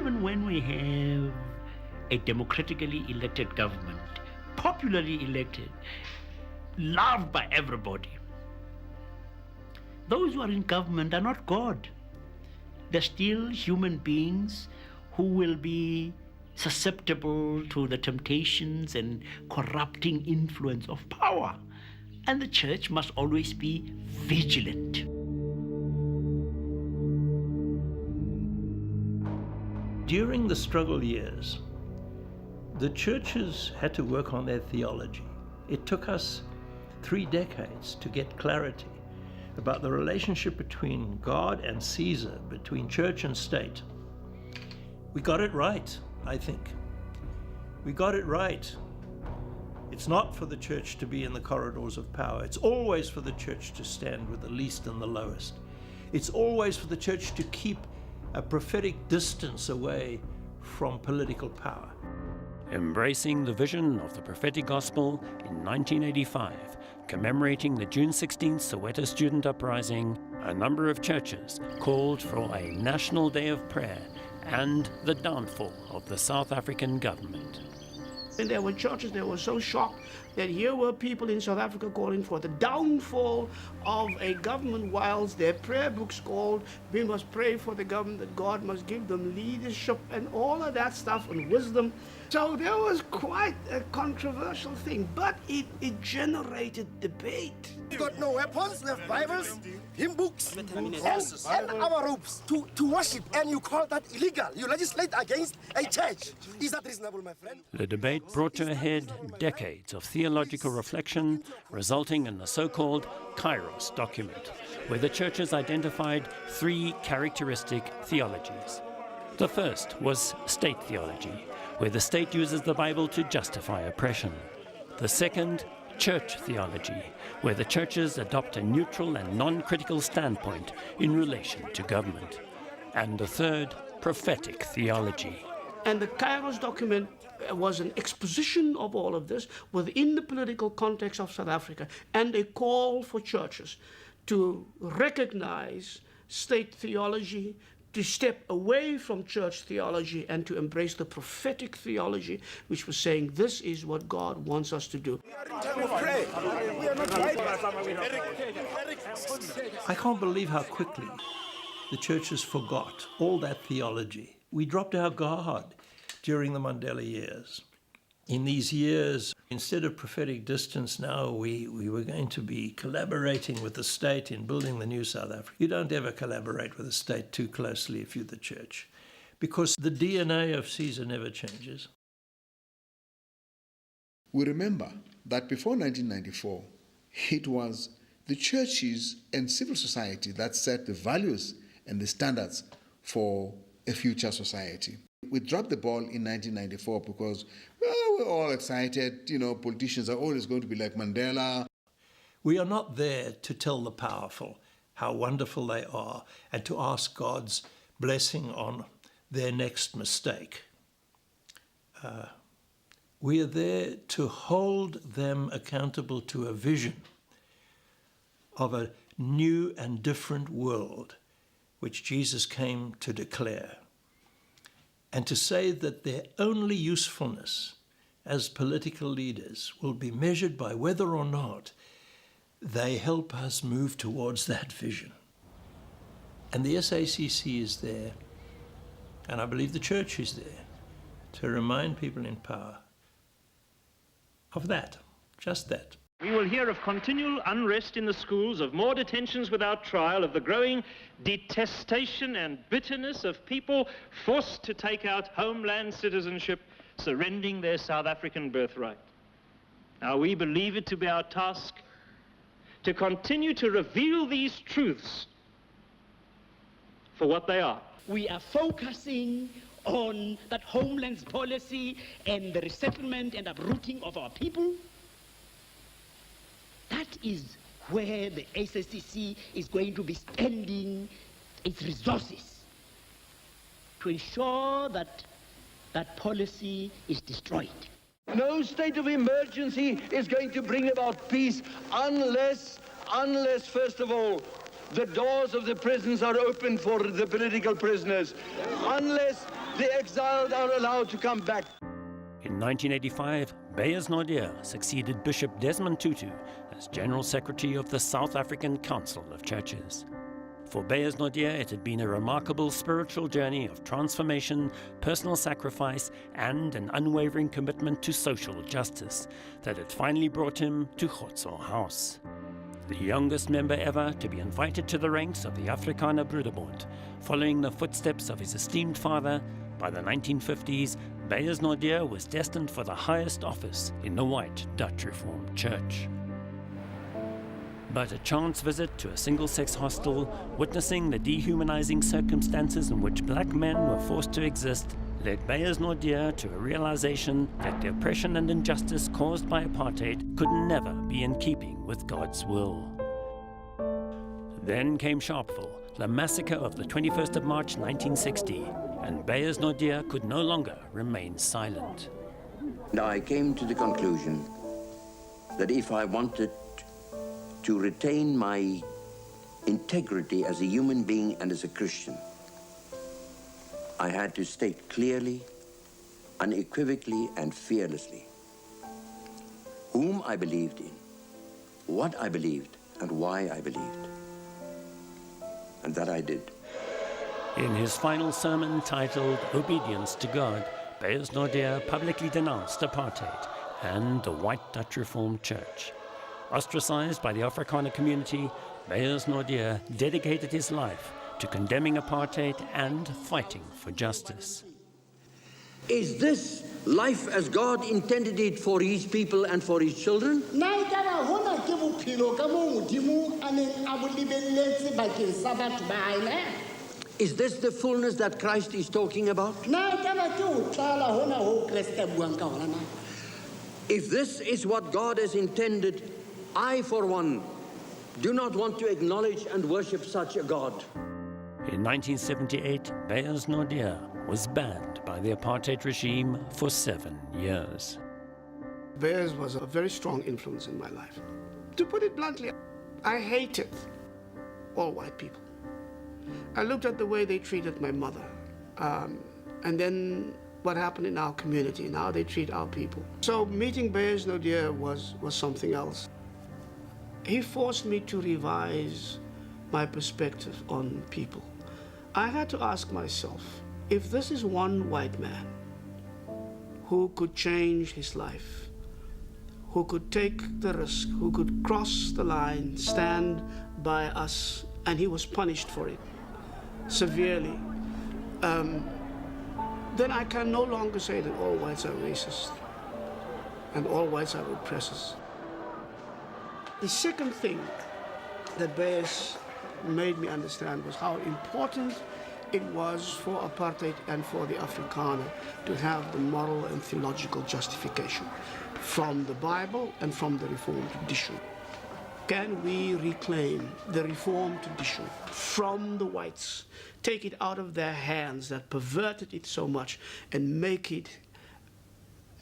even when we have a democratically elected government, popularly elected, loved by everybody, those who are in government are not God. They're still human beings who will be susceptible to the temptations and corrupting influence of power. And the church must always be vigilant. During the struggle years, the churches had to work on their theology. It took us 3 decades to get clarity about the relationship between God and Caesar, between church and state. We got it right, I think. We got it right. It's not for the church to be in the corridors of power. It's always for the church to stand with the least and the lowest. It's always for the church to keep a prophetic distance away from political power. Embracing the vision of the prophetic gospel in 1985, commemorating the June 16th Soweto student uprising, a number of churches called for a national day of prayer and the downfall of the South African government. And there were churches that were so shocked that here were people in South Africa calling for the downfall of a government, whilst their prayer books called, we must pray for the government, that God must give them leadership and all of that stuff and wisdom. So there was quite a controversial thing, but it generated debate. We've got no weapons, we have Bibles, hymn books, and our robes to worship, and you call that illegal. You legislate against a church. Is that reasonable, my friend? The debate brought to a head decades of theological reflection, resulting in the so-called Kairos document, where the churches identified 3 characteristic theologies. The first was state theology, where the state uses the Bible to justify oppression. The second, church theology, where the churches adopt a neutral and non-critical standpoint in relation to government. And the third, prophetic theology. And the Kairos document was an exposition of all of this within the political context of South Africa, and a call for churches to recognize state theology, to step away from church theology, and to embrace the prophetic theology, which was saying this is what God wants us to do. I can't believe how quickly the churches forgot all that theology. We dropped our guard during the Mandela years. In these years, instead of prophetic distance now, we were going to be collaborating with the state in building the new South Africa. You don't ever collaborate with the state too closely if you're the church, because the DNA of Caesar never changes. We remember that before 1994, it was the churches and civil society that set the values and the standards for a future society. We dropped the ball in 1994 because, well, we're all excited. You know, politicians are always going to be like Mandela. We are not there to tell the powerful how wonderful they are and to ask God's blessing on their next mistake. We are there to hold them accountable to a vision of a new and different world which Jesus came to declare, and to say that their only usefulness as political leaders will be measured by whether or not they help us move towards that vision. And the SACC is there, and I believe the church is there, to remind people in power of that, just that. We will hear of continual unrest in the schools, of more detentions without trial, of the growing detestation and bitterness of people forced to take out homeland citizenship, surrendering their South African birthright. Now, we believe it to be our task to continue to reveal these truths for what they are. We are focusing on that homeland policy and the resettlement and uprooting of our people. That is where the SACC is going to be spending its resources to ensure that that policy is destroyed. No state of emergency is going to bring about peace unless, first of all, the doors of the prisons are open for the political prisoners, unless the exiled are allowed to come back. In 1985, Beyers Naudé succeeded Bishop Desmond Tutu as General Secretary of the South African Council of Churches. For Beyers Naudé, it had been a remarkable spiritual journey of transformation, personal sacrifice, and an unwavering commitment to social justice that had finally brought him to Khotso House. The youngest member ever to be invited to the ranks of the Afrikaner Broederbond, following the footsteps of his esteemed father. By the 1950s, Beyers Naudé was destined for the highest office in the white Dutch Reformed Church. But a chance visit to a single-sex hostel, witnessing the dehumanizing circumstances in which black men were forced to exist, led Beyers Naudé to a realization that the oppression and injustice caused by apartheid could never be in keeping with God's will. Then came Sharpeville, the massacre of the 21st of March 1960, and Beyers Naudé could no longer remain silent. Now I came to the conclusion that if I wanted to retain my integrity as a human being and as a Christian, I had to state clearly, unequivocally, and fearlessly whom I believed in, what I believed, and why I believed. And that I did. In his final sermon titled Obedience to God, Beyers Naudé publicly denounced apartheid and the white Dutch Reformed Church. Ostracized by the Afrikaner community, Beyers Naudé dedicated his life to condemning apartheid and fighting for justice. Is this life as God intended it for his people and for his children? Is this the fullness that Christ is talking about? If this is what God has intended, I, for one, do not want to acknowledge and worship such a God. In 1978, Beyers Naudé was banned by the apartheid regime for 7 years. Beyers was a very strong influence in my life. To put it bluntly, I hated all white people. I looked at the way they treated my mother, and then what happened in our community and how they treat our people. So meeting Beyers Naudé was something else. He forced me to revise my perspective on people. I had to ask myself, if this is one white man who could change his life, who could take the risk, who could cross the line, stand by us, and he was punished for it severely, then I can no longer say that all whites are racist and all whites are oppressors. The second thing that Beyers made me understand was how important it was for apartheid and for the Afrikaner to have the moral and theological justification from the Bible and from the Reformed tradition. Can we reclaim the Reformed tradition from the whites, take it out of their hands that perverted it so much, and make it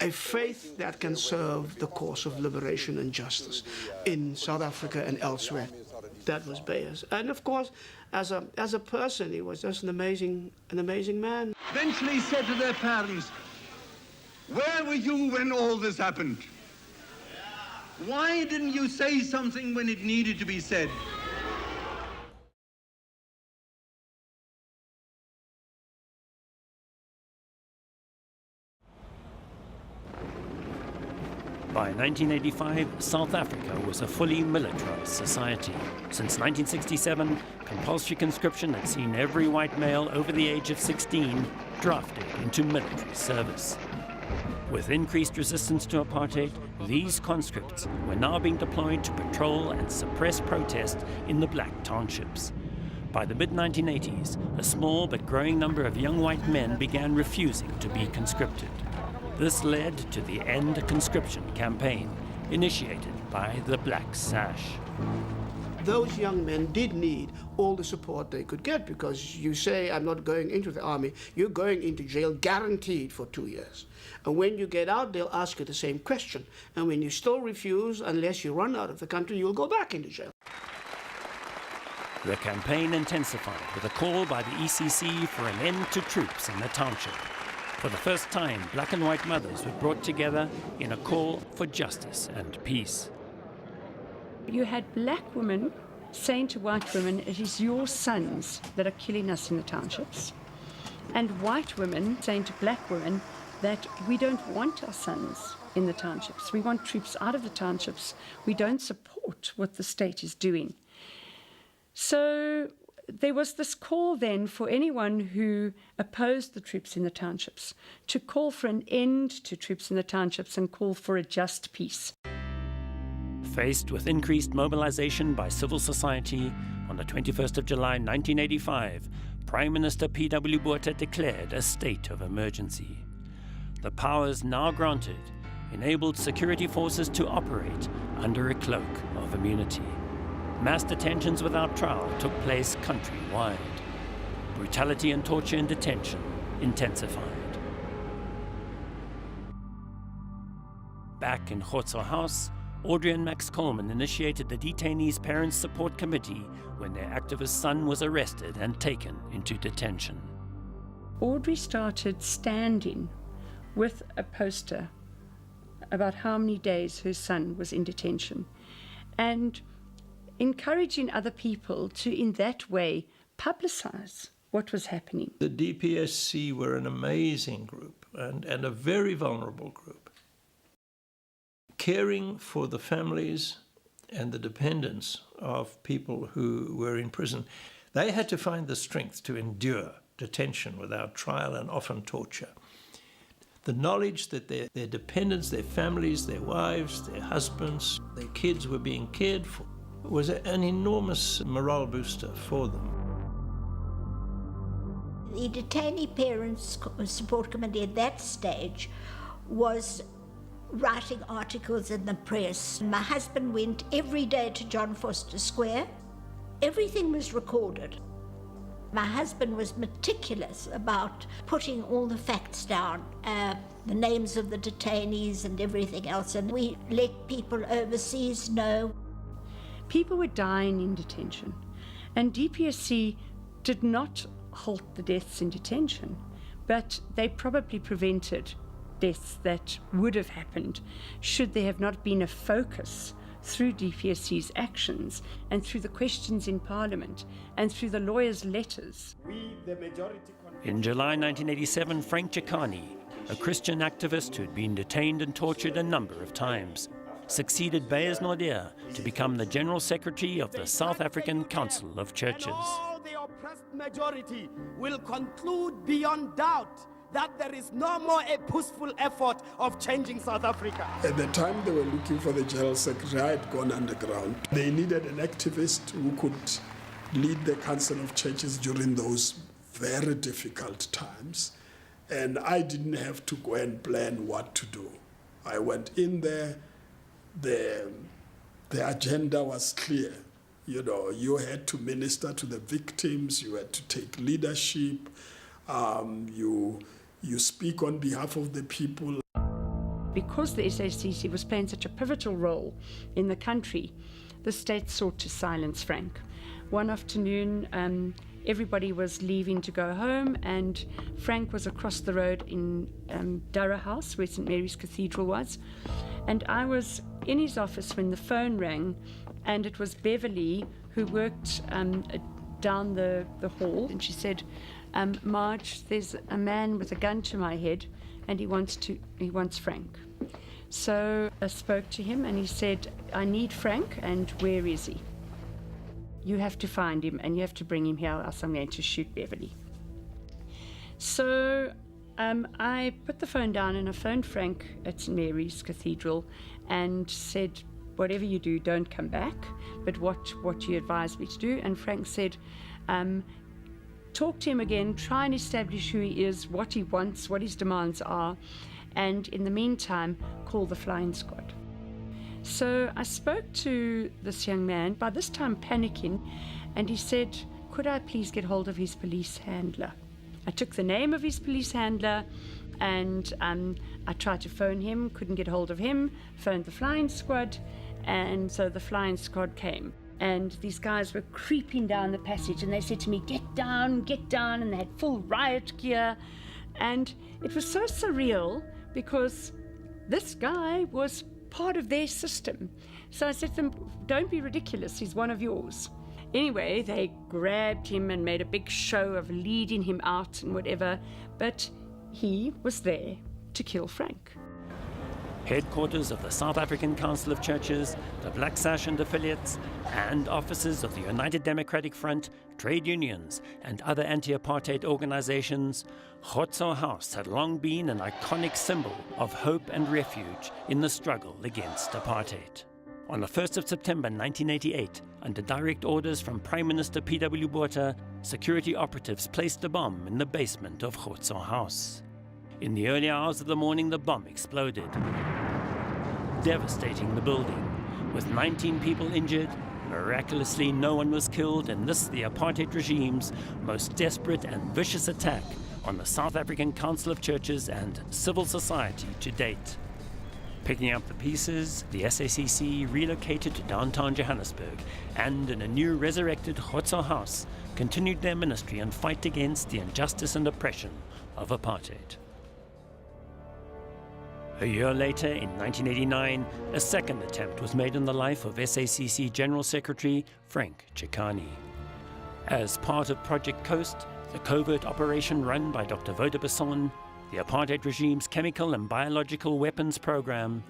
a faith that can serve the cause of liberation and justice in South Africa and elsewhere? That was Beyers. And of course, as a person, he was just an amazing man. Eventually said to their parents, where were you when all this happened? Why didn't you say something when it needed to be said? By 1985, South Africa was a fully militarized society. Since 1967, compulsory conscription had seen every white male over the age of 16 drafted into military service. With increased resistance to apartheid, these conscripts were now being deployed to patrol and suppress protest in the black townships. By the mid-1980s, a small but growing number of young white men began refusing to be conscripted. This led to the End Conscription campaign, initiated by the Black Sash. Those young men did need all the support they could get, because you say, I'm not going into the army, you're going into jail guaranteed for 2 years. And when you get out, they'll ask you the same question. And when you still refuse, unless you run out of the country, you'll go back into jail. The campaign intensified with a call by the ECC for an end to troops in the township. For the first time, black and white mothers were brought together in a call for justice and peace. You had black women saying to white women, it is your sons that are killing us in the townships. And white women saying to black women that we don't want our sons in the townships. We want troops out of the townships. We don't support what the state is doing. So there was this call then for anyone who opposed the troops in the townships to call for an end to troops in the townships and call for a just peace. Faced with increased mobilization by civil society, on the 21st of July 1985, Prime Minister P.W. Botha declared a state of emergency. The powers now granted enabled security forces to operate under a cloak of immunity. Mass detentions without trial took place countrywide. Brutality and torture in detention intensified. Back in Khotso House, Audrey and Max Coleman initiated the detainees' parents' support committee when their activist son was arrested and taken into detention. Audrey started standing with a poster about how many days her son was in detention and encouraging other people to, in that way, publicize what was happening. The DPSC were an amazing group and a very vulnerable group, caring for the families and the dependents of people who were in prison. They had to find the strength to endure detention without trial and often torture. The knowledge that their dependents, their families, their wives, their husbands, their kids were being cared for was an enormous morale booster for them. The detainee parents support committee at that stage was writing articles in the press. My husband went every day to John Foster Square. Everything was recorded. My husband was meticulous about putting all the facts down, the names of the detainees and everything else, and we let people overseas know. People were dying in detention, and DPSC did not halt the deaths in detention, but they probably prevented deaths that would have happened should there have not been a focus through DPSC's actions and through the questions in Parliament and through the lawyers' letters. In July 1987, Frank Chikani, a Christian activist who had been detained and tortured a number of times, succeeded Beyers Naudé to become the General Secretary of the South African Council of Churches. And all the oppressed majority will conclude beyond doubt that there is no more a peaceful effort of changing South Africa. At the time they were looking for the General Secretary, I had gone underground. They needed an activist who could lead the Council of Churches during those very difficult times. And I didn't have to go and plan what to do. I went in there, the agenda was clear. You know, you had to minister to the victims, you had to take leadership, you speak on behalf of the people. Because the SACC was playing such a pivotal role in the country, the state sought to silence Frank. One afternoon, everybody was leaving to go home, and Frank was across the road in Durra House, where St. Mary's Cathedral was. And I was in his office when the phone rang, and it was Beverly, who worked down the hall, and she said, Marge, there's a man with a gun to my head, and he wants Frank. So I spoke to him, and he said, I need Frank, and where is he? You have to find him, and you have to bring him here, or else I'm going to shoot Beverly. So I put the phone down, and I phoned Frank at St. Mary's Cathedral and said, whatever you do, don't come back, but what you advise me to do. And Frank said, talk to him again, try and establish who he is, what he wants, what his demands are, and in the meantime, call the flying squad. So I spoke to this young man, by this time panicking, and he said, could I please get hold of his police handler? I took the name of his police handler, and I tried to phone him, couldn't get hold of him, phoned the flying squad, and so the flying squad came. And these guys were creeping down the passage, and they said to me, get down, and they had full riot gear. And it was so surreal because this guy was part of their system. So I said to them, don't be ridiculous, he's one of yours. Anyway, they grabbed him and made a big show of leading him out and whatever, but he was there to kill Frank. Headquarters of the South African Council of Churches, the Black Sash and affiliates, and offices of the United Democratic Front, trade unions, and other anti-apartheid organizations, Khotso House had long been an iconic symbol of hope and refuge in the struggle against apartheid. On the 1st of September 1988, under direct orders from Prime Minister P.W. Botha, security operatives placed a bomb in the basement of Khotso House. In the early hours of the morning, the bomb exploded, devastating the building. With 19 people injured, miraculously no one was killed in this, the apartheid regime's most desperate and vicious attack on the South African Council of Churches and civil society to date. Picking up the pieces, the SACC relocated to downtown Johannesburg and, in a new resurrected Khotso House, continued their ministry and fight against the injustice and oppression of apartheid. A year later, in 1989, a second attempt was made on the life of SACC General Secretary Frank Chikane. As part of Project Coast, the covert operation run by Dr. Voda Basson, the apartheid regime's chemical and biological weapons program,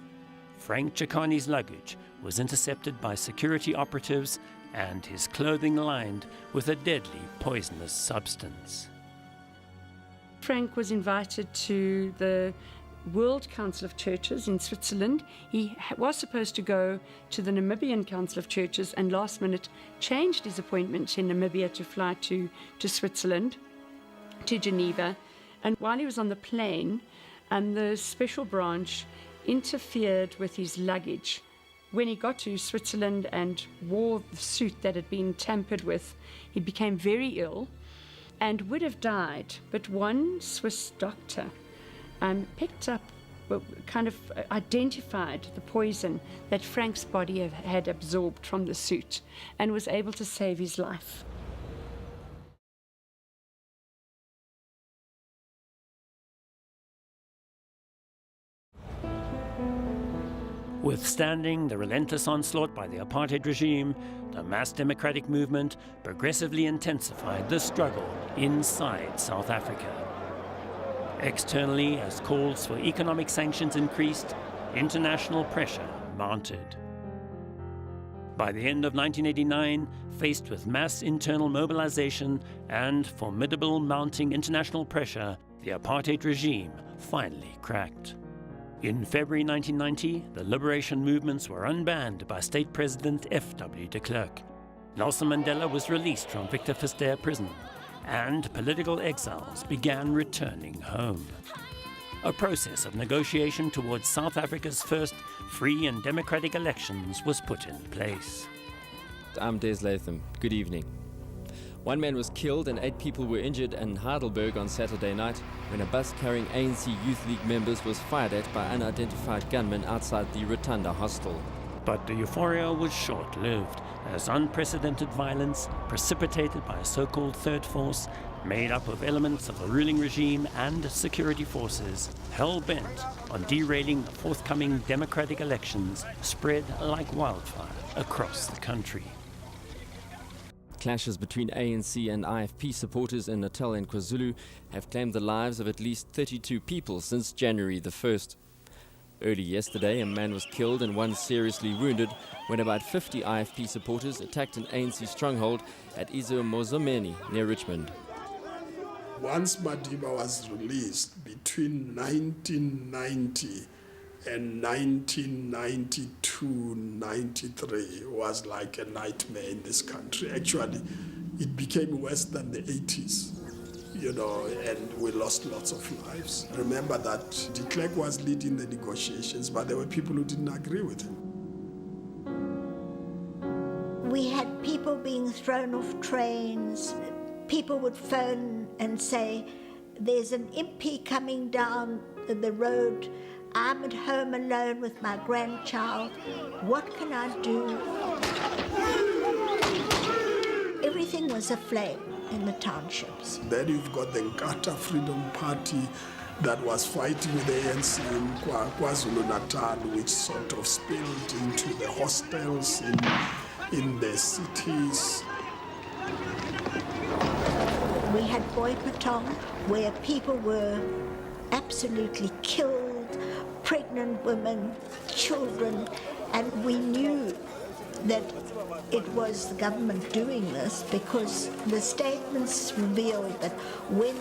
Frank Chikane's luggage was intercepted by security operatives and his clothing lined with a deadly poisonous substance. Frank was invited to the World Council of Churches in Switzerland. He was supposed to go to the Namibian Council of Churches and last minute changed his appointment in Namibia to fly to Switzerland, to Geneva. And while he was on the plane, the special branch interfered with his luggage. When he got to Switzerland and wore the suit that had been tampered with, he became very ill and would have died. But one Swiss doctor picked up, kind of identified the poison that Frank's body had absorbed from the suit and was able to save his life. Withstanding the relentless onslaught by the apartheid regime, the mass democratic movement progressively intensified the struggle inside South Africa. Externally, as calls for economic sanctions increased, international pressure mounted. By the end of 1989, faced with mass internal mobilization and formidable mounting international pressure, the apartheid regime finally cracked. In February 1990, the liberation movements were unbanned by State President F.W. de Klerk. Nelson Mandela was released from Victor Verster prison, and political exiles began returning home. A process of negotiation towards South Africa's first free and democratic elections was put in place. I'm Des Latham. Good evening. One man was killed and 8 people were injured in Heidelberg on Saturday night when a bus carrying ANC Youth League members was fired at by unidentified gunmen outside the Rotunda hostel. But the euphoria was short-lived, as unprecedented violence, precipitated by a so-called third force, made up of elements of the ruling regime and security forces, hell-bent on derailing the forthcoming democratic elections, spread like wildfire across the country. Clashes between ANC and IFP supporters in Natal and KwaZulu have claimed the lives of at least 32 people since January the 1st. Early yesterday, a man was killed and one seriously wounded when about 50 IFP supporters attacked an ANC stronghold at Izomozomeni near Richmond. Once Madiba was released between 1990 and 1992-93 was like a nightmare in this country. Actually, it became worse than the 80s, and we lost lots of lives. Remember that de Klerk was leading the negotiations, but there were people who didn't agree with him. We had people being thrown off trains. People would phone and say, there's an MP coming down the road. I'm at home alone with my grandchild. What can I do? everything was aflame in the townships. Then you've got the Nkata Freedom Party that was fighting with the ANC in KwaZulu-Natal, which sort of spilled into the hostels in the cities. We had Boy Patong, where people were absolutely killed, pregnant women, children, and we knew that it was the government doing this because the statements revealed that when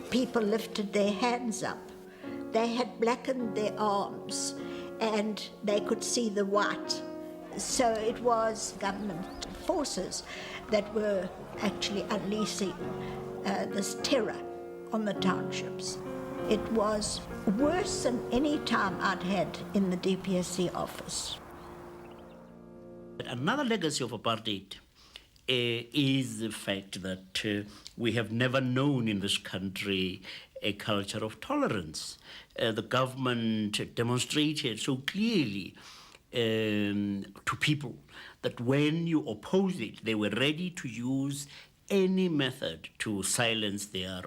people lifted their hands up, they had blackened their arms and they could see the white. So it was government forces that were actually unleashing this terror on the townships. It was worse than any time I'd had in the DPSC office. Another legacy of apartheid is the fact that we have never known in this country a culture of tolerance. The government demonstrated so clearly to people that when you oppose it, they were ready to use any method to silence their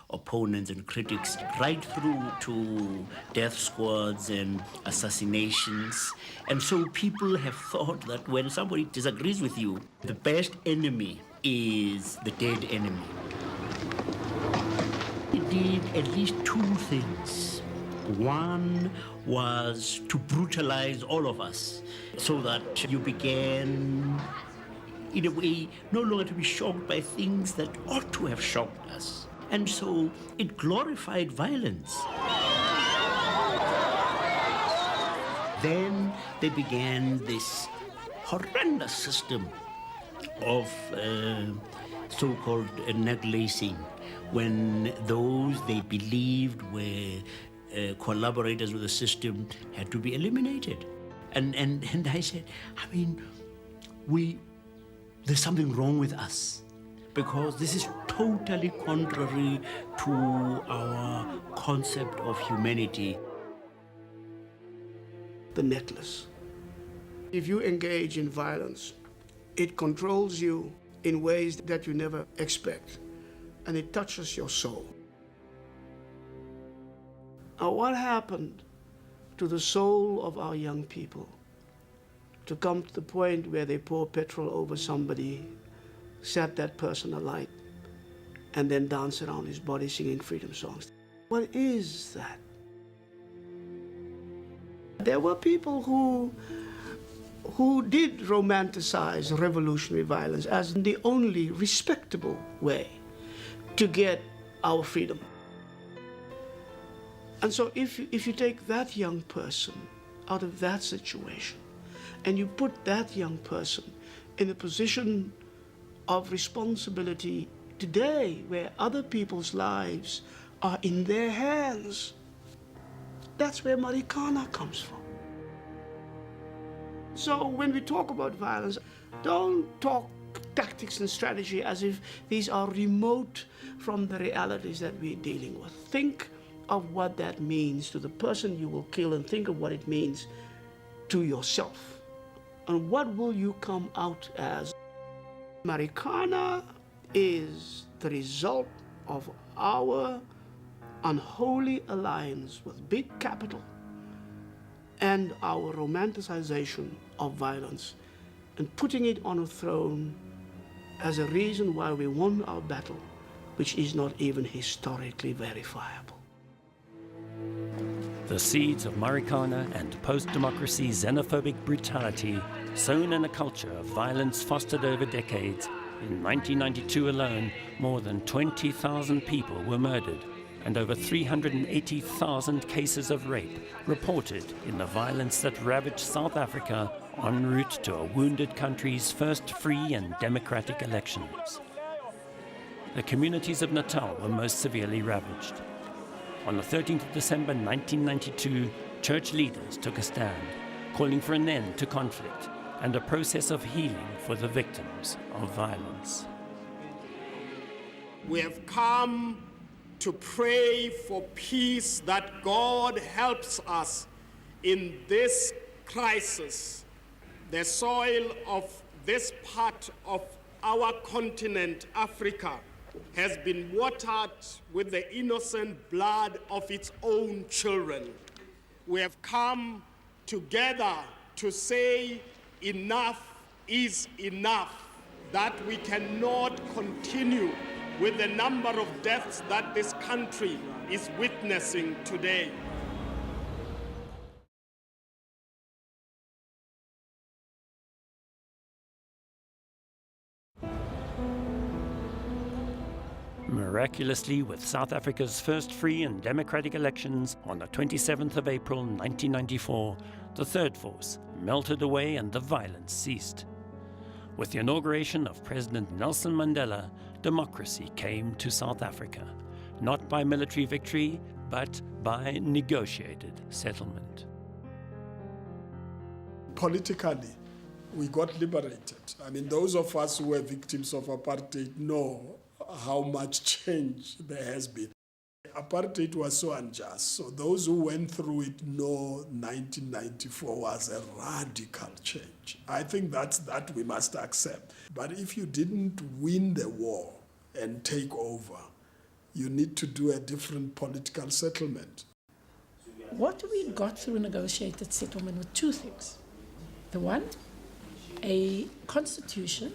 opponents and critics, right through to death squads and assassinations. And so people have thought that when somebody disagrees with you, the best enemy is the dead enemy. He did at least two things. One was to brutalize all of us so that you began, in a way, no longer to be shocked by things that ought to have shocked us. And so it glorified violence. Then they began this horrendous system of so-called neglacing, when those they believed were collaborators with the system had to be eliminated. And I said, I mean, there's something wrong with us, because this is totally contrary to our concept of humanity. The necklace. If you engage in violence, it controls you in ways that you never expect, and it touches your soul. Now, what happened to the soul of our young people to come to the point where they pour petrol over somebody, set that person alight, and then dance around his body singing freedom songs? What is that? There were people who did romanticize revolutionary violence as the only respectable way to get our freedom. And so if you take that young person out of that situation and you put that young person in a position of responsibility today where other people's lives are in their hands, that's where Marikana comes from. So when we talk about violence, don't talk tactics and strategy as if these are remote from the realities that we're dealing with. Think of what that means to the person you will kill, and think of what it means to yourself. And what will you come out as? Marikana is the result of our unholy alliance with big capital and our romanticization of violence and putting it on a throne as a reason why we won our battle, which is not even historically verifiable. The seeds of Marikana and post-democracy xenophobic brutality, sown in a culture of violence fostered over decades. In 1992 alone, more than 20,000 people were murdered, and over 380,000 cases of rape reported in the violence that ravaged South Africa en route to a wounded country's first free and democratic elections. The communities of Natal were most severely ravaged. On the 13th of December 1992, church leaders took a stand, calling for an end to conflict and a process of healing for the victims of violence. We have come to pray for peace, that God helps us in this crisis. The soil of this part of our continent, Africa, has been watered with the innocent blood of its own children. We have come together to say enough is enough, that we cannot continue with the number of deaths that this country is witnessing today. Miraculously, with South Africa's first free and democratic elections on the 27th of April 1994, the third force melted away and the violence ceased. With the inauguration of President Nelson Mandela, democracy came to South Africa, not by military victory, but by negotiated settlement. Politically, we got liberated. I mean, those of us who were victims of apartheid know how much change there has been. Apartheid was so unjust, so those who went through it know 1994 was a radical change. I think that we must accept. But if you didn't win the war and take over, you need to do a different political settlement. What we got through negotiated settlement were two things. The one, a constitution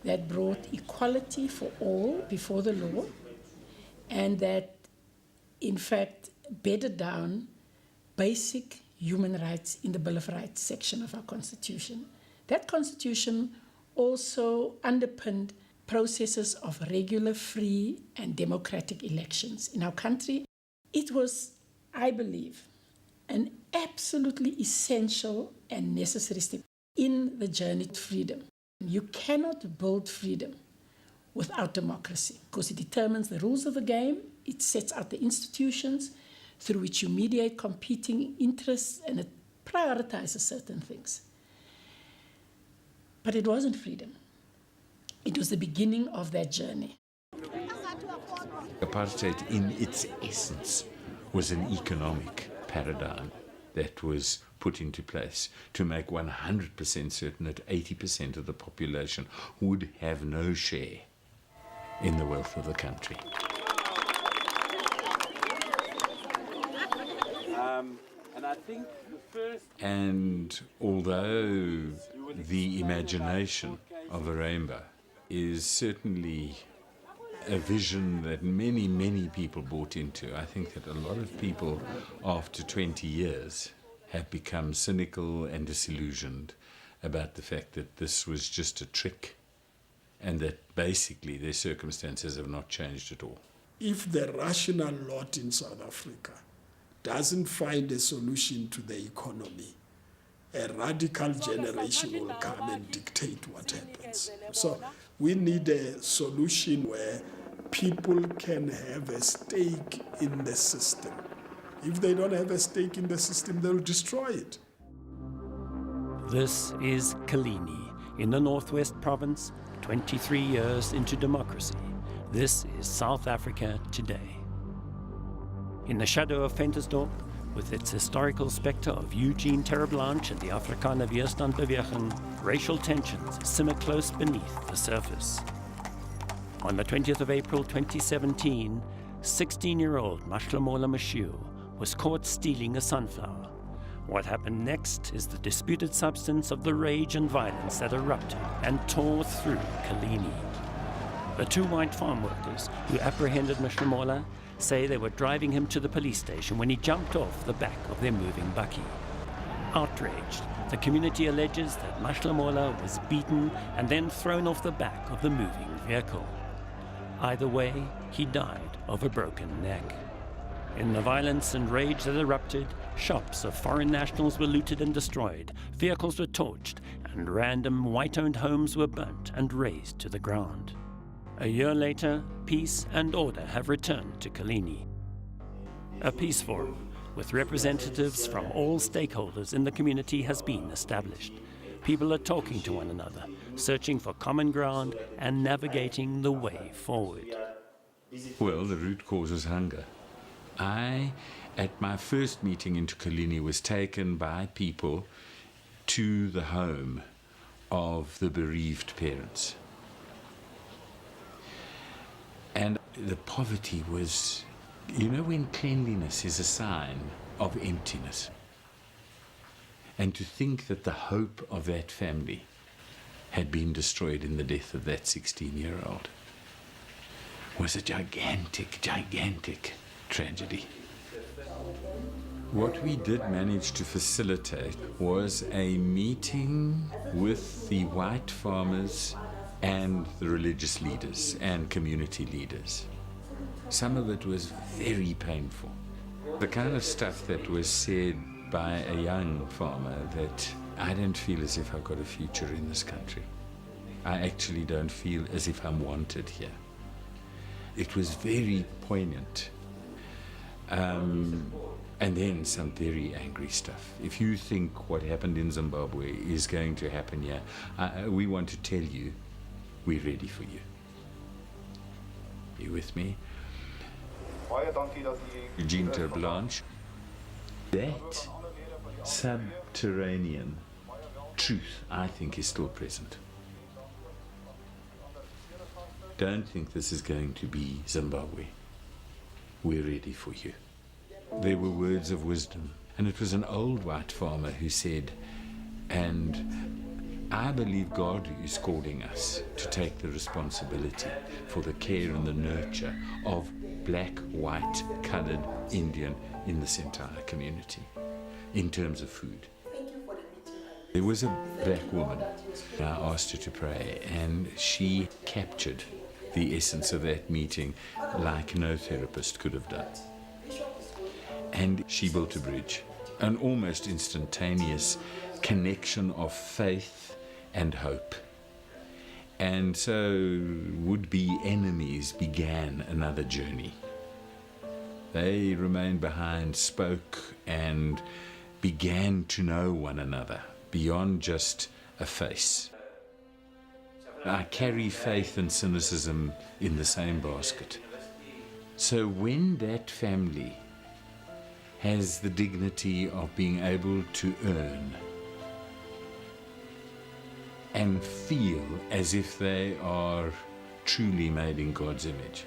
that brought equality for all before the law, and that, in fact, bedded down basic human rights in the Bill of Rights section of our Constitution. That Constitution also underpinned processes of regular, free, and democratic elections in our country. It was, I believe, an absolutely essential and necessary step in the journey to freedom. You cannot build freedom without democracy, because it determines the rules of the game, it sets out the institutions through which you mediate competing interests, and it prioritizes certain things. But it wasn't freedom. It was the beginning of that journey. Apartheid, in its essence, was an economic paradigm that was put into place to make 100% certain that 80% of the population would have no share in the wealth of the country. And although the imagination of a rainbow is certainly a vision that many, many people bought into, I think that a lot of people after 20 years have become cynical and disillusioned about the fact that this was just a trick and that basically their circumstances have not changed at all. If the rational lot in South Africa doesn't find a solution to the economy, a radical generation will come and dictate what happens. So we need a solution where people can have a stake in the system. If they don't have a stake in the system, they'll destroy it. This is Kalini in the Northwest Province, 23 years into democracy. This is South Africa today. In the shadow of Ventersdorp, with its historical spectre of Eugene Terreblanche and the Afrikaner Weerstandbeweging, racial tensions simmer close beneath the surface. On the 20th of April 2017, 16-year-old Mahlomola Mashiu was caught stealing a sunflower. What happened next is the disputed substance of the rage and violence that erupted and tore through Kalini. The two white farm workers who apprehended Mahlomola say they were driving him to the police station when he jumped off the back of their moving bakkie. Outraged, the community alleges that Mahlomola was beaten and then thrown off the back of the moving vehicle. Either way, he died of a broken neck. In the violence and rage that erupted, shops of foreign nationals were looted and destroyed, vehicles were torched, and random white-owned homes were burnt and razed to the ground. A year later, peace and order have returned to Kalini. A peace forum with representatives from all stakeholders in the community has been established. People are talking to one another, searching for common ground and navigating the way forward. Well, the root cause is hunger. I, at my first meeting into Kalini, was taken by people to the home of the bereaved parents. And the poverty was, you know, when cleanliness is a sign of emptiness. And to think that the hope of that family had been destroyed in the death of that 16-year-old was a gigantic, gigantic tragedy. What we did manage to facilitate was a meeting with the white farmers and the religious leaders and community leaders. Some of it was very painful. The kind of stuff that was said by a young farmer that I don't feel as if I've got a future in this country. I actually don't feel as if I'm wanted here. It was very poignant. And then some very angry stuff. If you think what happened in Zimbabwe is going to happen here, we want to tell you, we're ready for you. You with me? Eugene Blanche. That subterranean truth, I think, is still present. Don't think this is going to be Zimbabwe. We're ready for you. There were words of wisdom, and it was an old white farmer who said, and I believe God is calling us to take the responsibility for the care and the nurture of black, white, colored, Indian in this entire community in terms of food. There was a black woman. I asked her to pray, and she captured the essence of that meeting like no therapist could have done. And she built a bridge, an almost instantaneous connection of faith and hope. And so would-be enemies began another journey. They remained behind, spoke, and began to know one another beyond just a face. I carry faith and cynicism in the same basket. So when that family has the dignity of being able to earn and feel as if they are truly made in God's image,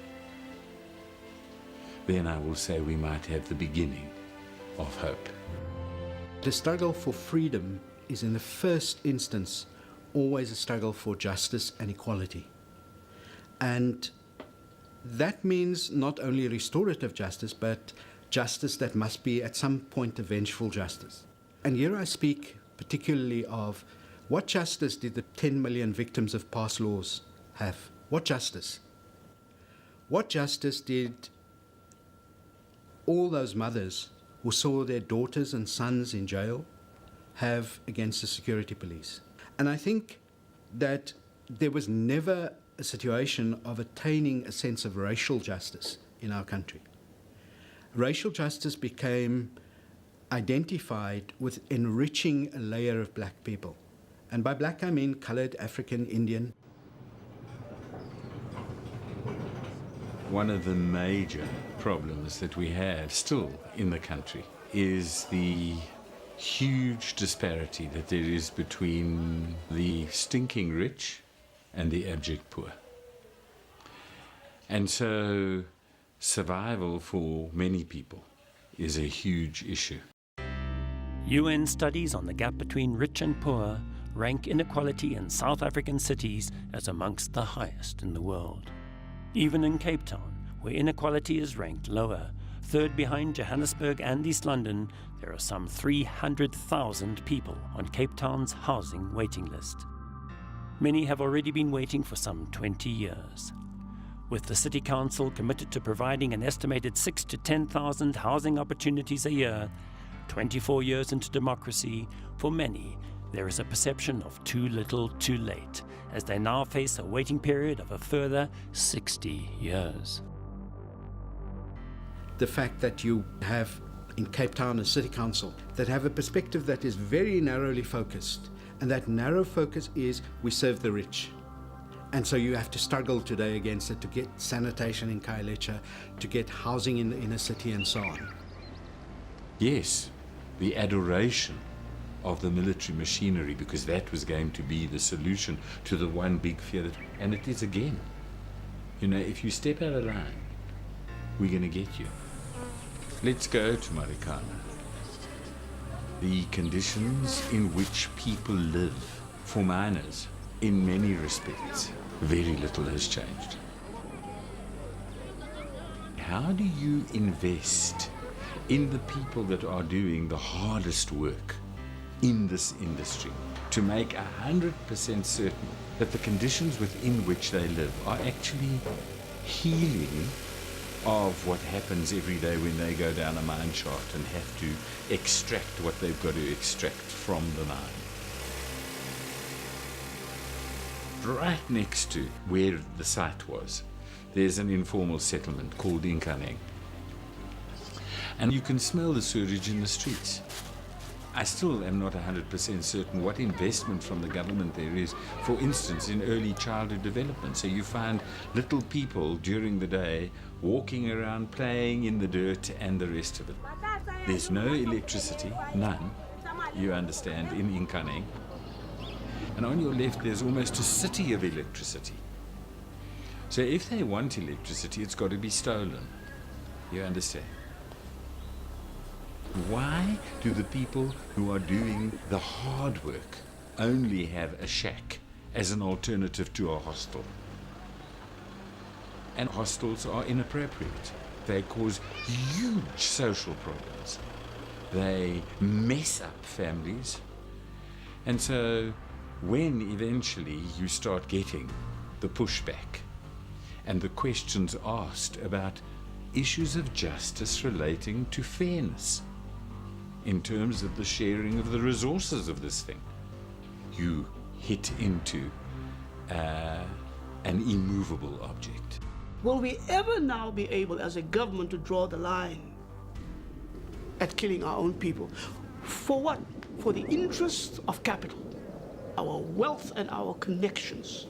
then I will say we might have the beginning of hope. The struggle for freedom is in the first instance always a struggle for justice and equality. And that means not only restorative justice, but justice that must be at some point a vengeful justice. And here I speak particularly of what justice did the 10 million victims of past laws have? What justice? What justice did all those mothers who saw their daughters and sons in jail have against the security police? And I think that there was never a situation of attaining a sense of racial justice in our country. Racial justice became identified with enriching a layer of black people. And by black I mean colored, African, Indian. One of the major problems that we have still in the country is the huge disparity that there is between the stinking rich and the abject poor. And so survival for many people is a huge issue. UN studies on the gap between rich and poor rank inequality in South African cities as amongst the highest in the world. Even in Cape Town, where inequality is ranked lower, third behind Johannesburg and East London, there are some 300,000 people on Cape Town's housing waiting list. Many have already been waiting for some 20 years. With the City Council committed to providing an estimated 6,000 to 10,000 housing opportunities a year, 24 years into democracy, for many, there is a perception of too little too late, as they now face a waiting period of a further 60 years. The fact that you have in Cape Town a city council that have a perspective that is very narrowly focused, and that narrow focus is we serve the rich. And so you have to struggle today against it to get sanitation in Khayelitsha, to get housing in the inner city and so on. Yes, the adoration of the military machinery, because that was going to be the solution to the one big fear, and it is again. You know, if you step out of line, we're going to get you. Let's go to Marikana. The conditions in which people live for miners, in many respects, very little has changed. How do you invest in the people that are doing the hardest work in this industry to make 100% certain that the conditions within which they live are actually healing of what happens every day when they go down a mine shaft and have to extract what they've got to extract from the mine? Right next to where the site was, there's an informal settlement called Inkaneng. And you can smell the sewage in the streets. I still am not 100% certain what investment from the government there is, for instance, in early childhood development. So you find little people during the day walking around, playing in the dirt and the rest of it. There's no electricity, none, you understand, in Inkaneng. And on your left, there's almost a city of electricity. So if they want electricity, it's got to be stolen. You understand? Why do the people who are doing the hard work only have a shack as an alternative to a hostel? And hostels are inappropriate. They cause huge social problems. They mess up families. And so when eventually you start getting the pushback and the questions asked about issues of justice relating to fairness in terms of the sharing of the resources of this thing, you hit into an immovable object. Will we ever now be able as a government to draw the line at killing our own people? For what? For the interest of capital, our wealth and our connections.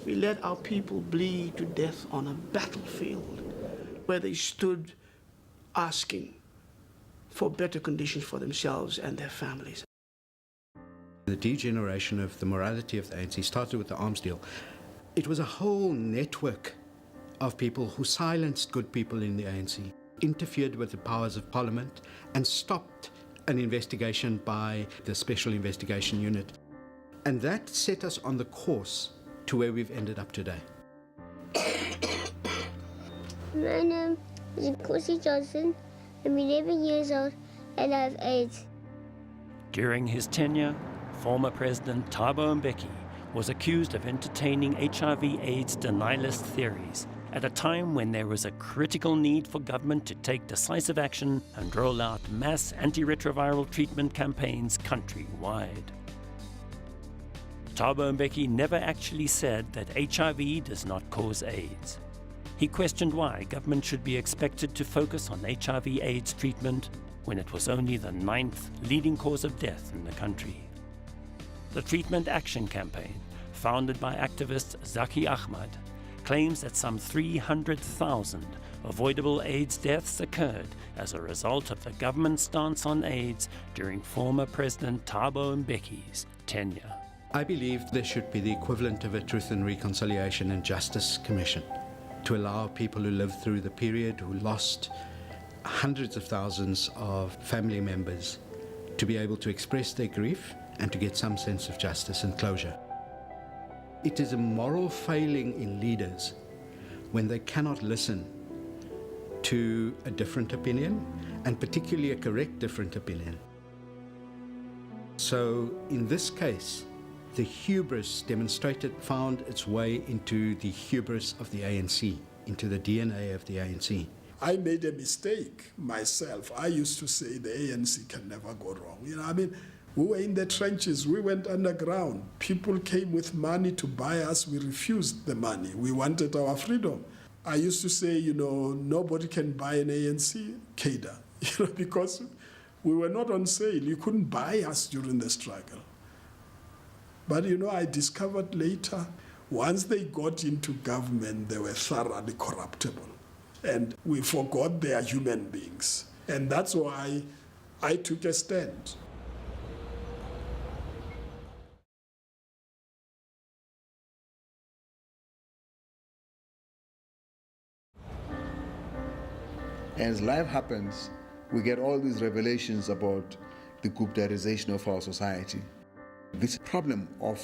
We let our people bleed to death on a battlefield where they stood asking for better conditions for themselves and their families. The degeneration of the morality of the ANC started with the arms deal. It was a whole network of people who silenced good people in the ANC, interfered with the powers of Parliament, and stopped an investigation by the Special Investigation Unit. And that set us on the course to where we've ended up today. My name is Khotso Johnson. I'm 11 years old and I have AIDS. During his tenure, former President Thabo Mbeki was accused of entertaining HIV/AIDS denialist theories at a time when there was a critical need for government to take decisive action and roll out mass antiretroviral treatment campaigns countrywide. Thabo Mbeki never actually said that HIV does not cause AIDS. He questioned why government should be expected to focus on HIV/AIDS treatment when it was only the 9th leading cause of death in the country. The Treatment Action Campaign, founded by activist Zaki Ahmad, claims that some 300,000 avoidable AIDS deaths occurred as a result of the government's stance on AIDS during former President Thabo Mbeki's tenure. I believe there should be the equivalent of a Truth and Reconciliation and Justice Commission to allow people who lived through the period, who lost hundreds of thousands of family members, to be able to express their grief and to get some sense of justice and closure. It is a moral failing in leaders when they cannot listen to a different opinion, and particularly a correct different opinion. So in this case, the hubris demonstrated found its way into the hubris of the ANC, into the DNA of the ANC. I made a mistake myself. I used to say the ANC can never go wrong. We were in the trenches, we went underground. People came with money to buy us, we refused the money. We wanted our freedom. I used to say, nobody can buy an ANC cadre, because we were not on sale. You couldn't buy us during the struggle. But I discovered later, once they got into government, they were thoroughly corruptible. And we forgot they are human beings. And that's why I took a stand. As life happens, we get all these revelations about the Guptaization of our society. This problem of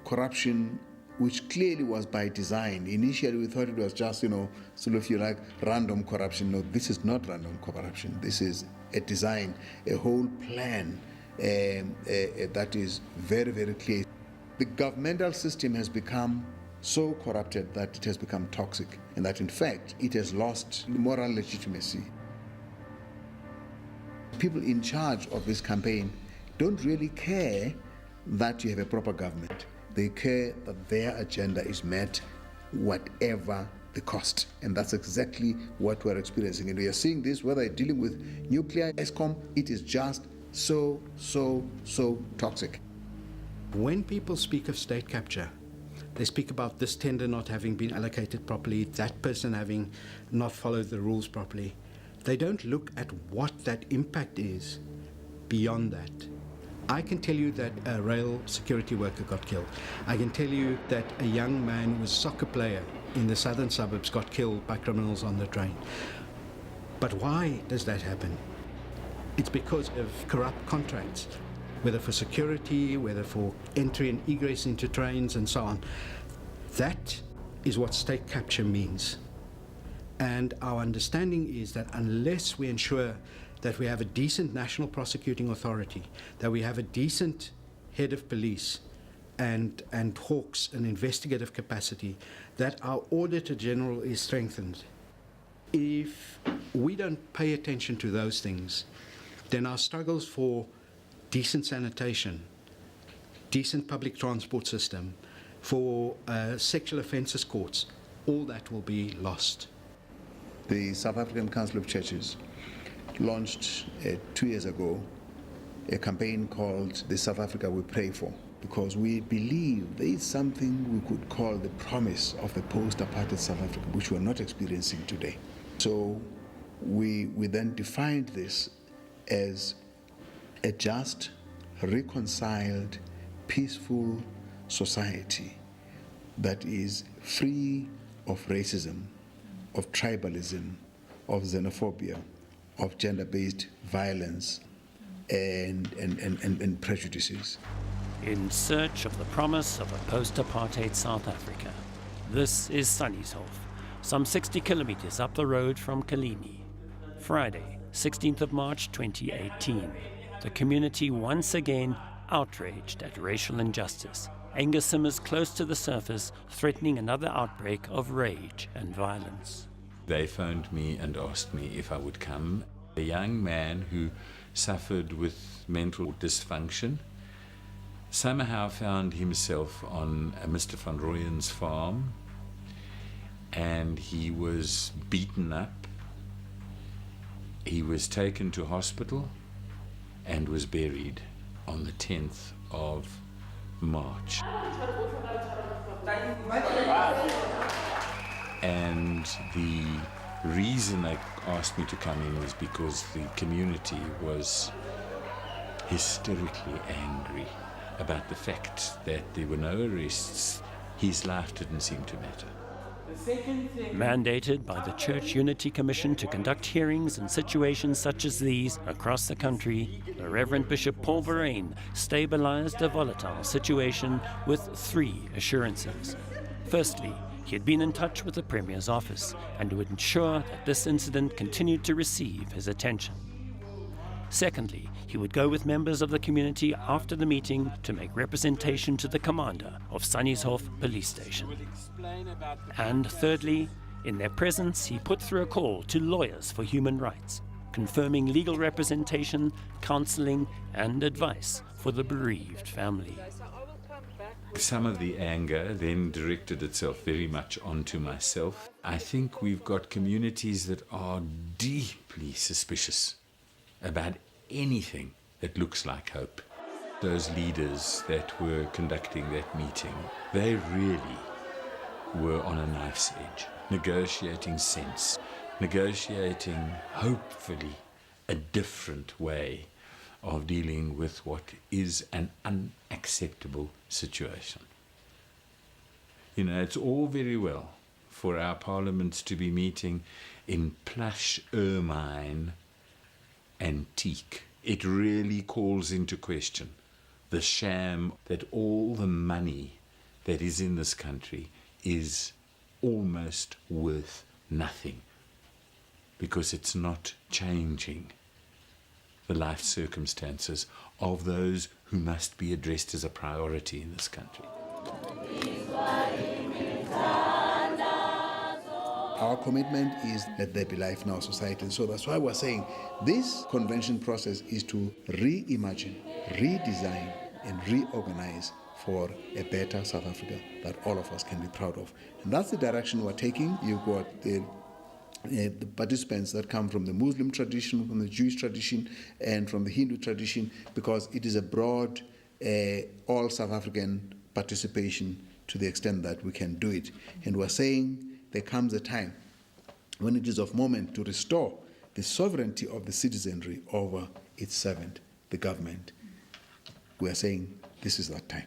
corruption, which clearly was by design. Initially, we thought it was just, sort of, if you like, random corruption. No, this is not random corruption. This is a design, a whole plan that is very, very clear. The governmental system has become so corrupted that it has become toxic, and that in fact it has lost moral legitimacy. People in charge of this campaign don't really care that you have a proper government. They care that their agenda is met, whatever the cost. And that's exactly what we're experiencing. And we are seeing this, whether dealing with nuclear, ESCOM, it is just so toxic. When people speak of state capture, they speak about this tender not having been allocated properly, that person having not followed the rules properly. They don't look at what that impact is beyond that. I can tell you that a rail security worker got killed. I can tell you that a young man who was a soccer player in the southern suburbs got killed by criminals on the train. But why does that happen? It's because of corrupt contracts, whether for security, whether for entry and egress into trains and so on. That is what state capture means. And our understanding is that unless we ensure that we have a decent national prosecuting authority, that we have a decent head of police and hawks an investigative capacity, that our Auditor General is strengthened. If we don't pay attention to those things, then our struggles for decent sanitation, decent public transport system, for sexual offences courts, all that will be lost. The South African Council of Churches launched 2 years ago a campaign called The South Africa We Pray For, because we believe there is something we could call the promise of the post-apartheid South Africa, which we're not experiencing today. So we then defined this as a just, reconciled, peaceful society that is free of racism, of tribalism, of xenophobia, of gender-based violence and prejudices. In search of the promise of a post-apartheid South Africa, this is Sannieshof, some 60 kilometers up the road from Kalini. Friday, 16th of March 2018. The community once again outraged at racial injustice. Anger simmers close to the surface, threatening another outbreak of rage and violence. They phoned me and asked me if I would come. A young man who suffered with mental dysfunction somehow found himself on Mr. van Rooyen's farm, and he was beaten up. He was taken to hospital and was buried on the 10th of March. And the reason they asked me to come in was because the community was hysterically angry about the fact that there were no arrests. His life didn't seem to matter. Mandated by the Church Unity Commission to conduct hearings in situations such as these across the country, the Reverend Bishop Paul Verheyen stabilized a volatile situation with 3 assurances. Firstly, he had been in touch with the Premier's office and would ensure that this incident continued to receive his attention. Secondly, he would go with members of the community after the meeting to make representation to the commander of Sannieshof Police Station. And thirdly, in their presence, he put through a call to lawyers for human rights, confirming legal representation, counseling, and advice for the bereaved family. Some of the anger then directed itself very much onto myself. I think we've got communities that are deeply suspicious about anything that looks like hope. Those leaders that were conducting that meeting, they really were on a knife's edge, negotiating sense, negotiating, hopefully, a different way of dealing with what is an unacceptable situation. You know, it's all very well for our Parliament to be meeting in plush ermine antique. It really calls into question the sham that all the money that is in this country is almost worth nothing, because it's not changing the life circumstances of those who must be addressed as a priority in this country. Our commitment is that there be life in our society. And so that's why we're saying this convention process is to reimagine, redesign, and reorganize for a better South Africa that all of us can be proud of. And that's the direction we're taking. You've got the participants that come from the Muslim tradition, from the Jewish tradition, and from the Hindu tradition, because it is a broad, all South African participation to the extent that we can do it. And we're saying there comes a time when it is of moment to restore the sovereignty of the citizenry over its servant, the government. We are saying this is that time.